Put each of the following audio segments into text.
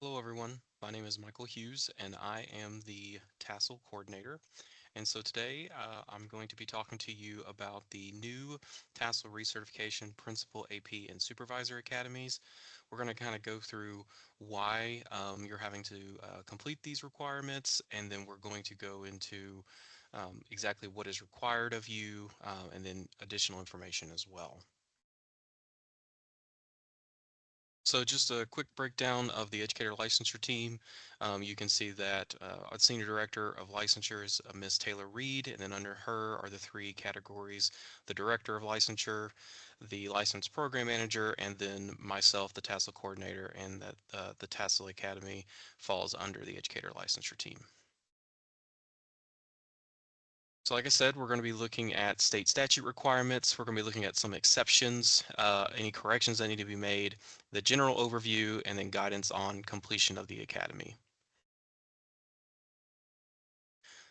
Hello everyone, my name is Michael Hughes and I am the TASL coordinator. And so today I'm going to be talking to you about the new TASL Recertification Principal, AP, and Supervisor Academies. We're going to kind of go through why you're having to complete these requirements, and then we're going to go into exactly what is required of you and then additional information as well. So just a quick breakdown of the educator licensure team. You can see that our Senior Director of Licensure is Ms. Taylor Reed, and then under her are the three categories: the Director of Licensure, the Licensed Program Manager, and then myself, the TASL Coordinator, and that the TASL Academy falls under the educator licensure team. So like I said, we're going to be looking at state statute requirements. We're going to be looking at some exceptions, any corrections that need to be made, the general overview, and then guidance on completion of the academy.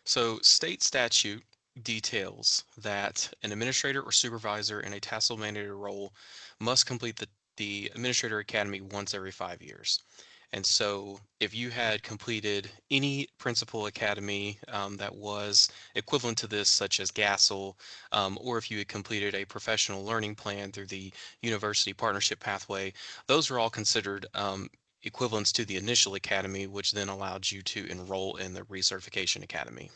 So state statute details that an administrator or supervisor in a TASL mandated role must complete the Administrator Academy once every 5 years. And so if you had completed any principal academy that was equivalent to this, such as GASL, or if you had completed a professional learning plan through the university partnership pathway, those are all considered equivalents to the initial academy, which then allowed you to enroll in the Recertification Academy.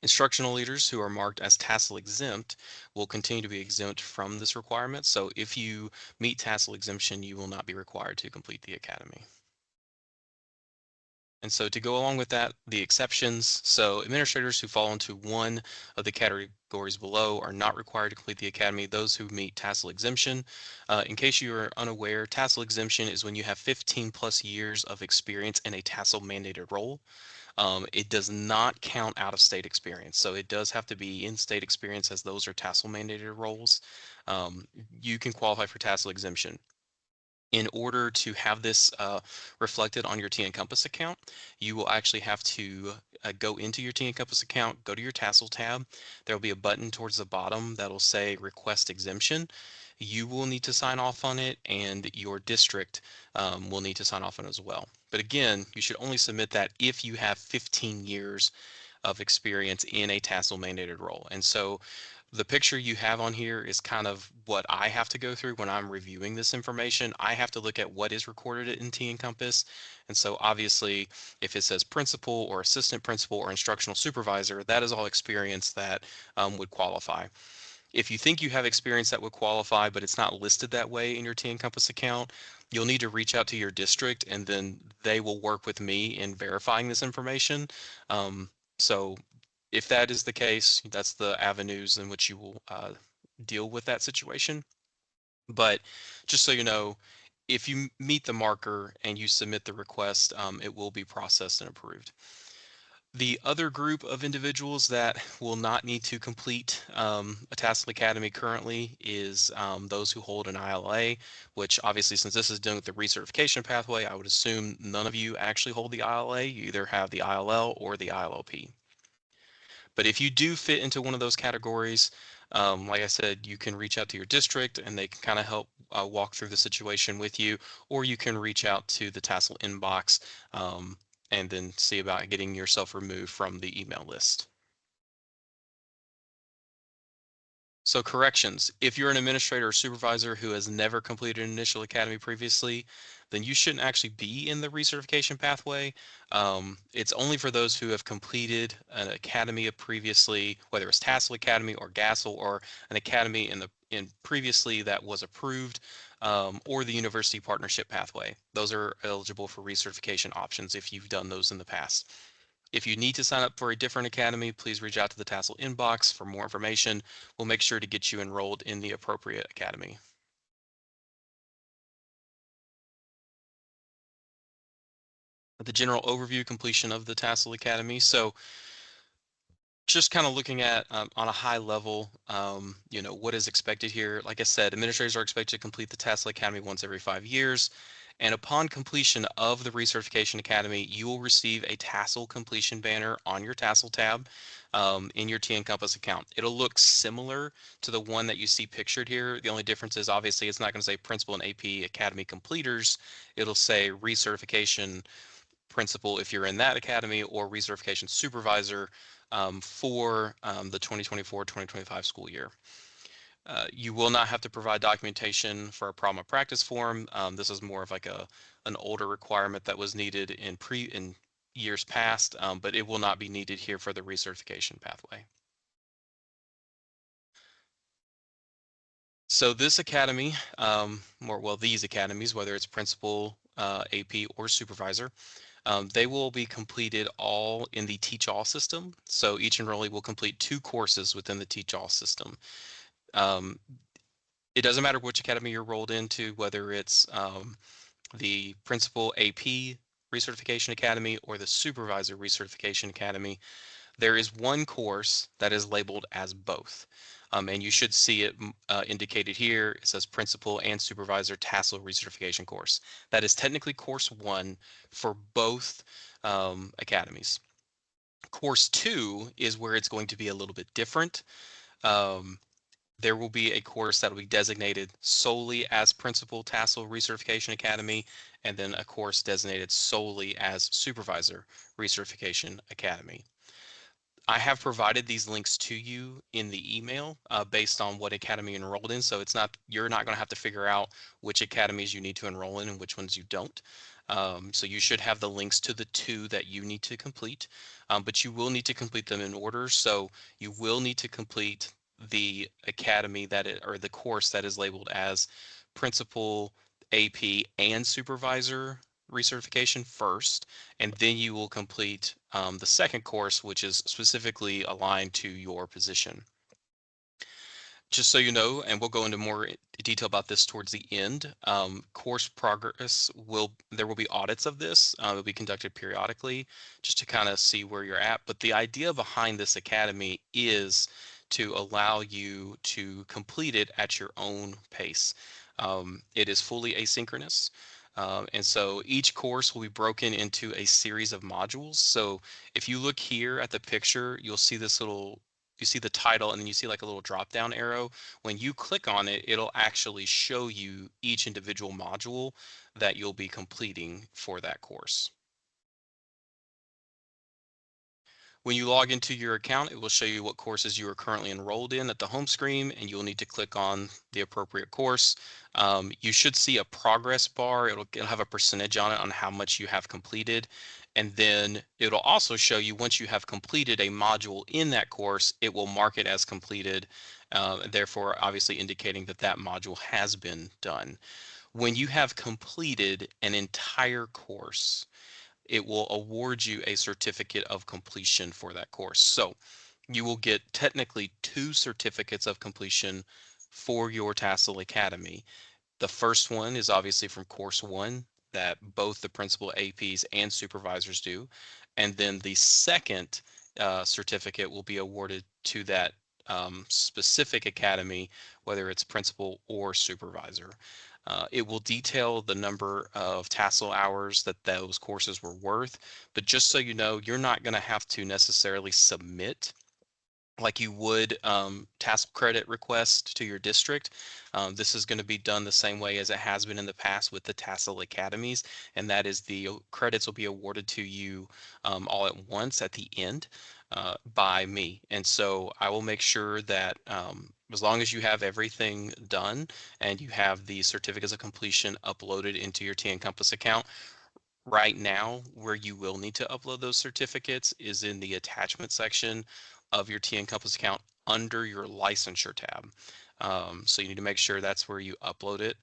Instructional leaders who are marked as TASL exempt will continue to be exempt from this requirement. So if you meet TASL exemption, you will not be required to complete the academy. And so to go along with that, the exceptions. So administrators who fall into one of the categories below are not required to complete the academy. Those who meet TASL exemption. In case you are unaware, TASL exemption is when you have 15 plus years of experience in a TASL mandated role. It does not count out of state experience. So it does have to be in-state experience, as those are TASL mandated roles. You can qualify for TASL exemption. In order to have this reflected on your T-Encompass account, you will actually have to go into your T-Encompass account, go to your TASL tab. There will be a button towards the bottom that will say request exemption. You will need to sign off on it, and your district will need to sign off on it as well. But again, you should only submit that if you have 15 years of experience in a TASL mandated role. And so the picture you have on here is kind of what I have to go through when I'm reviewing this information. I have to look at what is recorded in T-Encompass. And so obviously, if it says principal or assistant principal or instructional supervisor, that is all experience that would qualify. If you think you have experience that would qualify, but it's not listed that way in your T-Encompass account, you'll need to reach out to your district, and then they will work with me in verifying this information. So if that is the case, that's the avenues in which you will deal with that situation. But just so you know, if you meet the marker and you submit the request, it will be processed and approved. The other group of individuals that will not need to complete a TASL Academy currently is those who hold an ILA, which obviously, since this is dealing with the recertification pathway, I would assume none of you actually hold the ILA. You either have the ILL or the ILLP. But if you do fit into one of those categories, like I said, you can reach out to your district and they can kind of help walk through the situation with you, or you can reach out to the TASL inbox and then see about getting yourself removed from the email list. So corrections, if you're an administrator or supervisor who has never completed an initial academy previously, then you shouldn't actually be in the recertification pathway. It's only for those who have completed an academy previously, whether it's TASL Academy or GASL, or an academy in previously that was approved, or the university partnership pathway. Those are eligible for recertification options if you've done those in the past. If you need to sign up for a different academy, please reach out to the TASL inbox for more information. We'll make sure to get you enrolled in the appropriate academy. The general overview completion of the TASL Academy. So just kind of looking at on a high level, what is expected here. Like I said, administrators are expected to complete the TASL Academy once every 5 years. And upon completion of the Recertification Academy, you will receive a TASL completion banner on your TASL tab in your TN Compass account. It'll look similar to the one that you see pictured here. The only difference is obviously it's not going to say Principal and AP Academy completers. It'll say Recertification Principal if you're in that academy, or Recertification Supervisor for the 2024-2025 school year. You will not have to provide documentation for a problem of practice form. This is more of like an older requirement that was needed in years past, but it will not be needed here for the recertification pathway. So this academy, these academies, whether it's principal, AP, or supervisor, they will be completed all in the Teach All system. So each enrollee will complete 2 courses within the Teach All system. Um, it doesn't matter which academy you're rolled into, whether it's the Principal AP Recertification Academy or the Supervisor Recertification Academy. There is one course that is labeled as both. And you should see it indicated here. It says Principal and Supervisor TASL Recertification course. That is technically course 1 for both academies. Course 2 is where it's going to be a little bit different. There will be a course that will be designated solely as Principal TASL Recertification Academy, and then a course designated solely as Supervisor Recertification Academy. I have provided these links to you in the email based on what academy you enrolled in. So you're not going to have to figure out which academies you need to enroll in and which ones you don't. So you should have the links to the 2 that you need to complete, but you will need to complete them in order. So you will need to complete the academy or the course that is labeled as Principal, AP, and Supervisor recertification first, and then you will complete the second course, which is specifically aligned to your position. Just so you know, and we'll go into more detail about this towards the end, course progress there will be audits of this. They'll be conducted periodically just to kind of see where you're at. But the idea behind this academy is to allow you to complete it at your own pace. It is fully asynchronous. And so each course will be broken into a series of modules. So if you look here at the picture, you'll see you see the title, and then you see like a little drop down arrow. When you click on it, it'll actually show you each individual module that you'll be completing for that course. When you log into your account, it will show you what courses you are currently enrolled in at the home screen, and you'll need to click on the appropriate course. You should see a progress bar. It'll have a percentage on it on how much you have completed. And then it'll also show you once you have completed a module in that course, it will mark it as completed, therefore obviously indicating that that module has been done. When you have completed an entire course, it will award you a certificate of completion for that course. So you will get technically 2 certificates of completion for your TASL Academy. The first one is obviously from course 1 that both the principal APs and supervisors do. And then the second certificate will be awarded to that specific academy, whether it's principal or supervisor. It will detail the number of TASL hours that those courses were worth, but just so you know, you're not going to have to necessarily submit like you would TASL credit request to your district. This is going to be done the same way as it has been in the past with the TASL Academies, and that is the credits will be awarded to you all at once at the end by me. And so I will make sure that as long as you have everything done and you have the certificates of completion uploaded into your TN Compass account, right now, where you will need to upload those certificates is in the attachment section of your TN Compass account under your licensure tab. So you need to make sure that's where you upload it.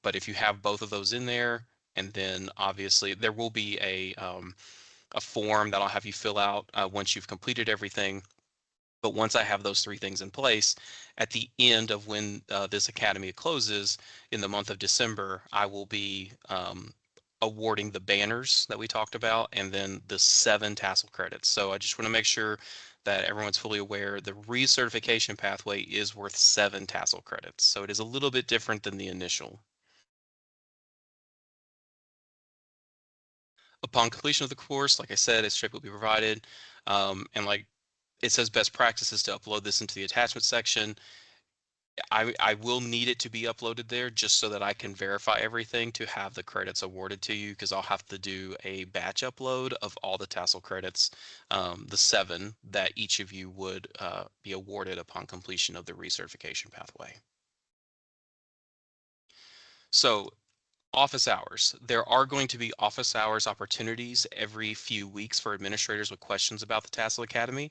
But if you have both of those in there, and then obviously there will be a form that I'll have you fill out once you've completed everything. But once I have those 3 things in place, at the end of when this academy closes in the month of December, I will be awarding the banners that we talked about and then the 7 TASL credits. So I just want to make sure that everyone's fully aware the recertification pathway is worth 7 TASL credits. So it is a little bit different than the initial. Upon completion of the course, like I said, it's will be provided. And like it says best practices to upload this into the attachment section. I will need it to be uploaded there just so that I can verify everything to have the credits awarded to you, because I'll have to do a batch upload of all the TASL credits, the 7 that each of you would be awarded upon completion of the recertification pathway. So office hours. There are going to be office hours opportunities every few weeks for administrators with questions about the TASL Academy.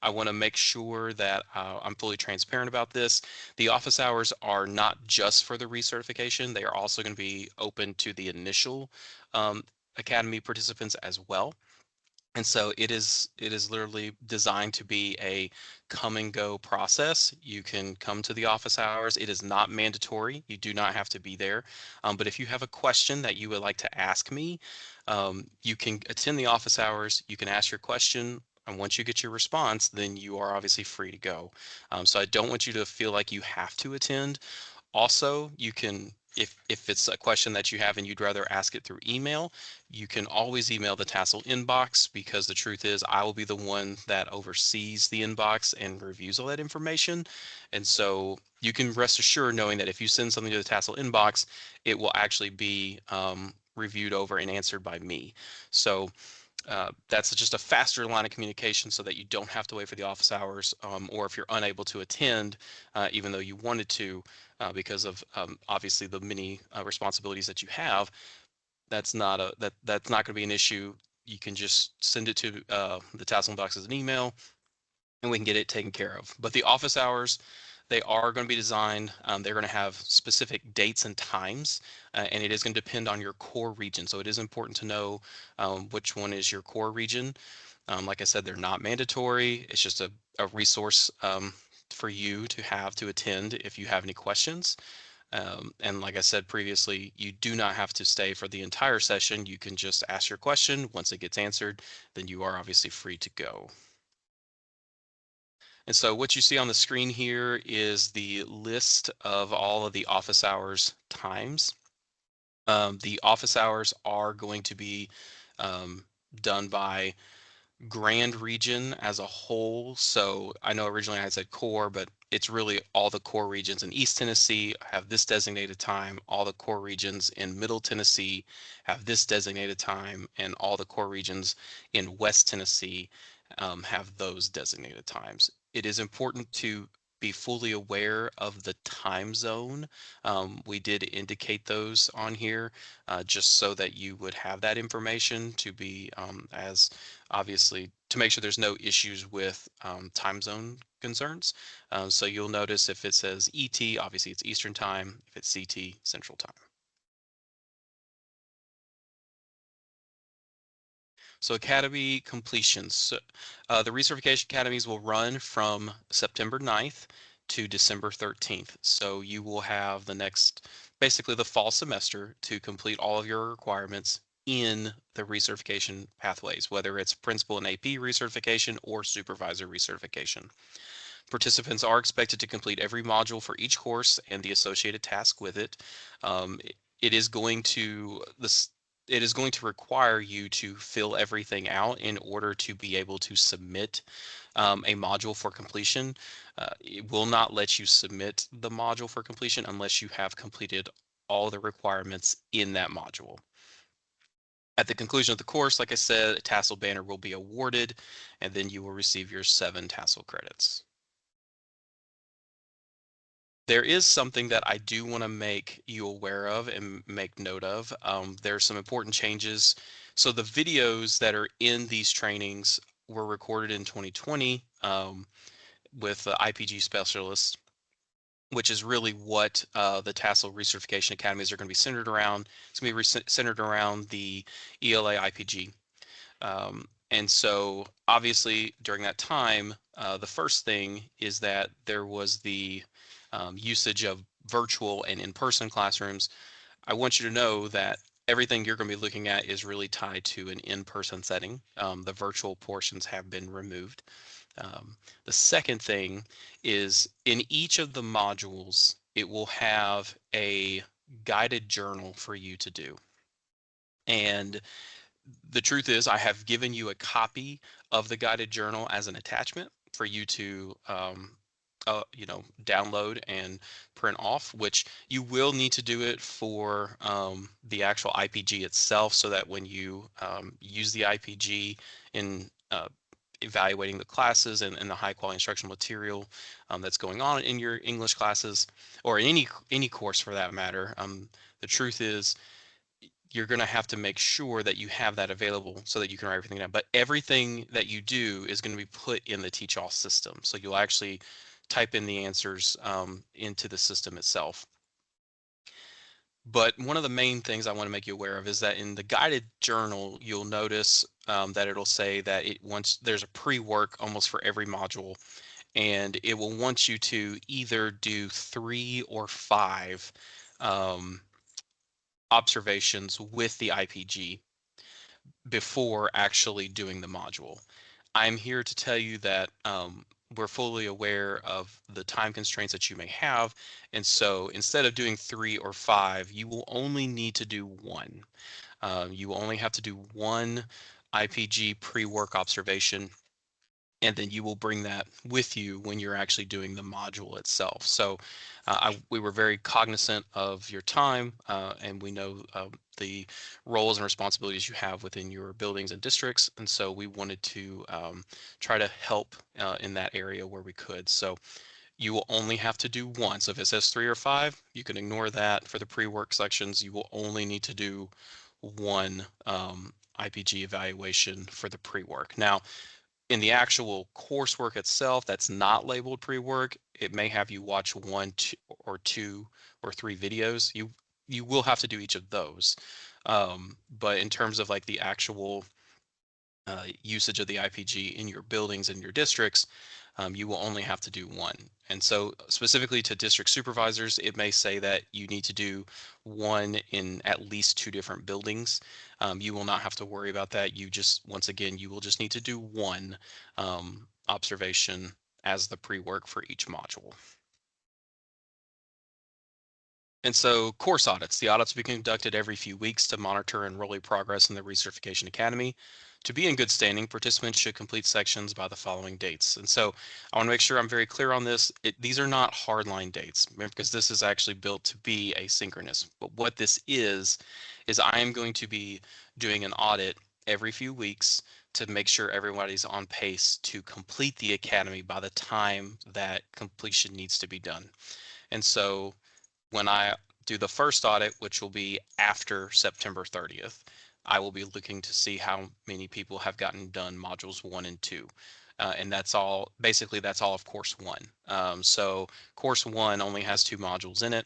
I want to make sure that I'm fully transparent about this. The office hours are not just for the recertification. They are also going to be open to the initial Academy participants as well. And so it is literally designed to be a come and go process. You can come to the office hours. It is not mandatory. You do not have to be there. But if you have a question that you would like to ask me, you can attend the office hours. You can ask your question. And once you get your response, then you are obviously free to go. So I don't want you to feel like you have to attend. Also, you can, if it's a question that you have and you'd rather ask it through email, you can always email the TASL inbox, because the truth is I will be the one that oversees the inbox and reviews all that information. And so you can rest assured knowing that if you send something to the TASL inbox, it will actually be reviewed over and answered by me. So that's just a faster line of communication so that you don't have to wait for the office hours, or if you're unable to attend, even though you wanted to, because of obviously the many responsibilities that you have, that's not going to be an issue. You can just send it to the TASL inbox as an email, and we can get it taken care of. But the office hours, they are going to be designed. They're going to have specific dates and times, and it is going to depend on your core region. So it is important to know which one is your core region. Like I said, they're not mandatory. It's just a resource for you to have to attend if you have any questions. And like I said previously, you do not have to stay for the entire session. You can just ask your question. Once it gets answered, then you are obviously free to go. And so what you see on the screen here is the list of all of the office hours times. The office hours are going to be done by Grand region as a whole. So I know originally I said core, but it's really all the core regions in East Tennessee have this designated time. All the core regions in Middle Tennessee have this designated time, and all the core regions in West Tennessee have those designated times. It is important to be fully aware of the time zone. We did indicate those on here just so that you would have that information to be as obviously to make sure there's no issues with time zone concerns. So you'll notice if it says ET, obviously it's Eastern time. If it's CT, Central time. So Academy completions. So, the recertification academies will run from September 9th to December 13th. So you will have the next, basically the fall semester to complete all of your requirements in the recertification pathways, whether it's principal and AP recertification or supervisor recertification. Participants are expected to complete every module for each course and the associated task with it. It is going to it is going to require you to fill everything out in order to be able to submit a module for completion. It will not let you submit the module for completion unless you have completed all the requirements in that module. At the conclusion of the course, like I said, a TASL banner will be awarded, and then you will receive your 7 TASL credits. There is something that I do want to make you aware of and make note of. There are some important changes. So the videos that are in these trainings were recorded in 2020 with the IPG specialists, which is really what the TASL recertification academies are going to be centered around. It's going to be centered around the ELA IPG. And so obviously during that time, the first thing is that there was the usage of virtual and in-person classrooms. I want you to know that everything you're going to be looking at is really tied to an in-person setting. The virtual portions have been removed. The second thing is in each of the modules, it will have a guided journal for you to do. And The truth is, I have given you a copy of the guided journal as an attachment for you to, download and print off, which you will need to do it for the actual IPG itself, so that when you use the IPG in evaluating the classes and the high quality instructional material that's going on in your English classes, or in any course for that matter. The truth is, you're going to have to make sure that you have that available so that you can write everything down. But everything that you do is going to be put in the Teach All system. So you'll actually type in the answers into the system itself. But one of the main things I want to make you aware of is that in the guided journal, you'll notice that it'll say that it wants, there's a pre-work almost for every module, and it will want you to either do 3 or 5 um, observations with the IPG before actually doing the module. I'm here to tell you that we're fully aware of the time constraints that you may have. And so instead of doing 3 or 5, you will only need to do 1. You will only have to do 1 IPG pre-work observation, and then you will bring that with you when you're actually doing the module itself. So we were very cognizant of your time, and we know the roles and responsibilities you have within your buildings and districts, and so we wanted to try to help in that area where we could. So you will only have to do 1. So if it says 3 or 5, you can ignore that. For the pre-work sections, you will only need to do 1 IPG evaluation for the pre-work. Now, in the actual coursework itself that's not labeled pre-work, it may have you watch 1, 2 or 3 videos. You will have to do each of those. But in terms of like the actual usage of the IPG in your buildings and your districts, you will only have to do 1. And so specifically to district supervisors, it may say that you need to do 1 in at least 2 different buildings. You will not have to worry about that. You just, once again, you will just need to do 1 observation as the pre-work for each module. And so course audits. The audits will be conducted every few weeks to monitor enrollee progress in the Recertification Academy. To be in good standing, participants should complete sections by the following dates. And so I want to make sure I'm very clear on this. These are not hardline dates, because this is actually built to be asynchronous. But what this is I am going to be doing an audit every few weeks to make sure everybody's on pace to complete the academy by the time that completion needs to be done. And so when I do the first audit, which will be after September 30th, I will be looking to see how many people have gotten done modules 1 and 2. And that's all, basically that's all of course 1. So course 1 only has 2 modules in it.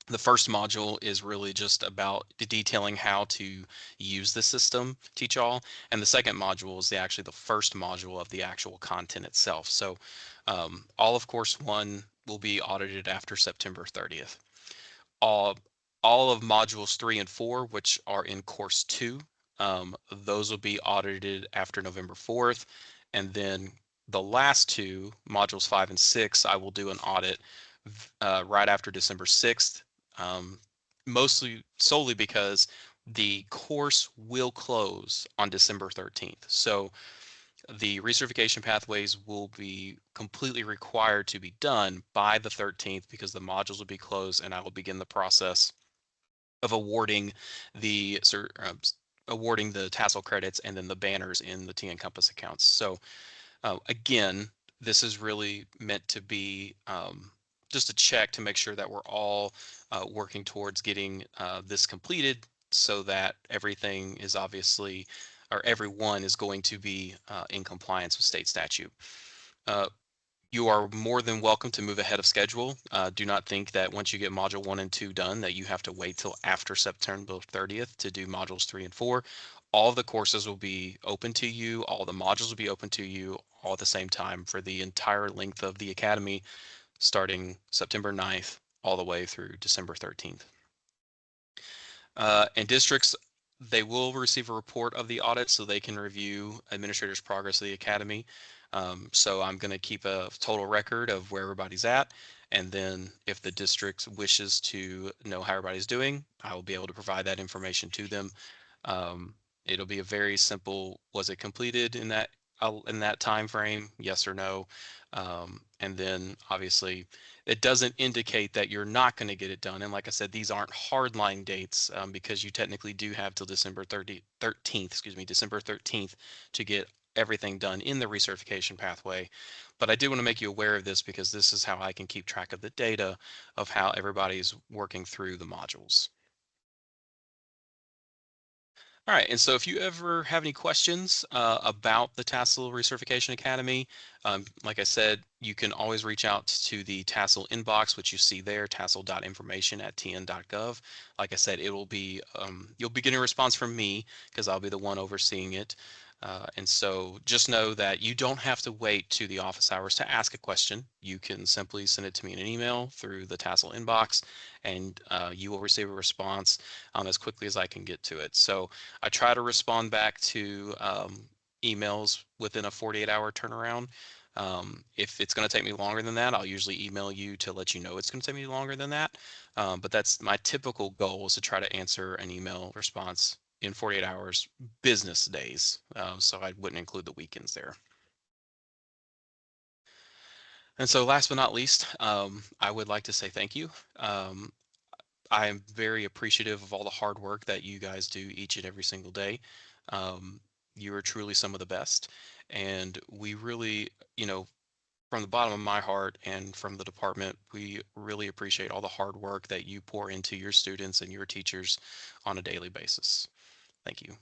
The first module is really just about detailing how to use the system, teach all, and the second module is actually the first module of the actual content itself. So all of course 1 will be audited after September 30th. All, all of modules 3 and 4, which are in course 2, those will be audited after November 4th. And then the last 2, modules 5 and 6, I will do an audit right after December 6th, mostly solely because the course will close on December 13th. So the recertification pathways will be completely required to be done by the 13th, because the modules will be closed and I will begin the process of awarding the awarding the TASL credits and then the banners in the TN Compass accounts. So again, this is really meant to be just a check to make sure that we're all working towards getting this completed, so that everything is obviously, or everyone is going to be in compliance with state statute. You are more than welcome to move ahead of schedule. Do not think that once you get module 1 and 2 done that you have to wait till after September 30th to do modules 3 and 4. All of the courses will be open to you. All the modules will be open to you all at the same time for the entire length of the academy, starting September 9th all the way through December 13th. And districts, they will receive a report of the audit so they can review administrators' progress of the academy. So I'm going to keep a total record of where everybody's at. And then if the district wishes to know how everybody's doing, I will be able to provide that information to them. It'll be a very simple, was it completed in that time frame? Yes or no. And then obviously it doesn't indicate that you're not going to get it done. And like I said, these aren't hardline dates because you technically do have till December 13th to get everything done in the recertification pathway. But I do want to make you aware of this because this is how I can keep track of the data of how everybody's working through the modules. All right, and so if you ever have any questions about the TASL Recertification Academy, like I said, you can always reach out to the TASL inbox, which you see there, tassel.information@tn.gov. Like I said, it will be you'll be getting a response from me because I'll be the one overseeing it. And so just know that you don't have to wait to the office hours to ask a question. You can simply send it to me in an email through the TASL inbox, and you will receive a response as quickly as I can get to it. So I try to respond back to emails within a 48-hour turnaround. If it's going to take me longer than that, I'll usually email you to let you know it's going to take me longer than that. But that's my typical goal, is to try to answer an email response in 48 hours business days. So I wouldn't include the weekends there. And so last but not least, I would like to say thank you. I am very appreciative of all the hard work that you guys do each and every single day. Um, you are truly some of the best. And we really, from the bottom of my heart and from the department, we really appreciate all the hard work that you pour into your students and your teachers on a daily basis. Thank you.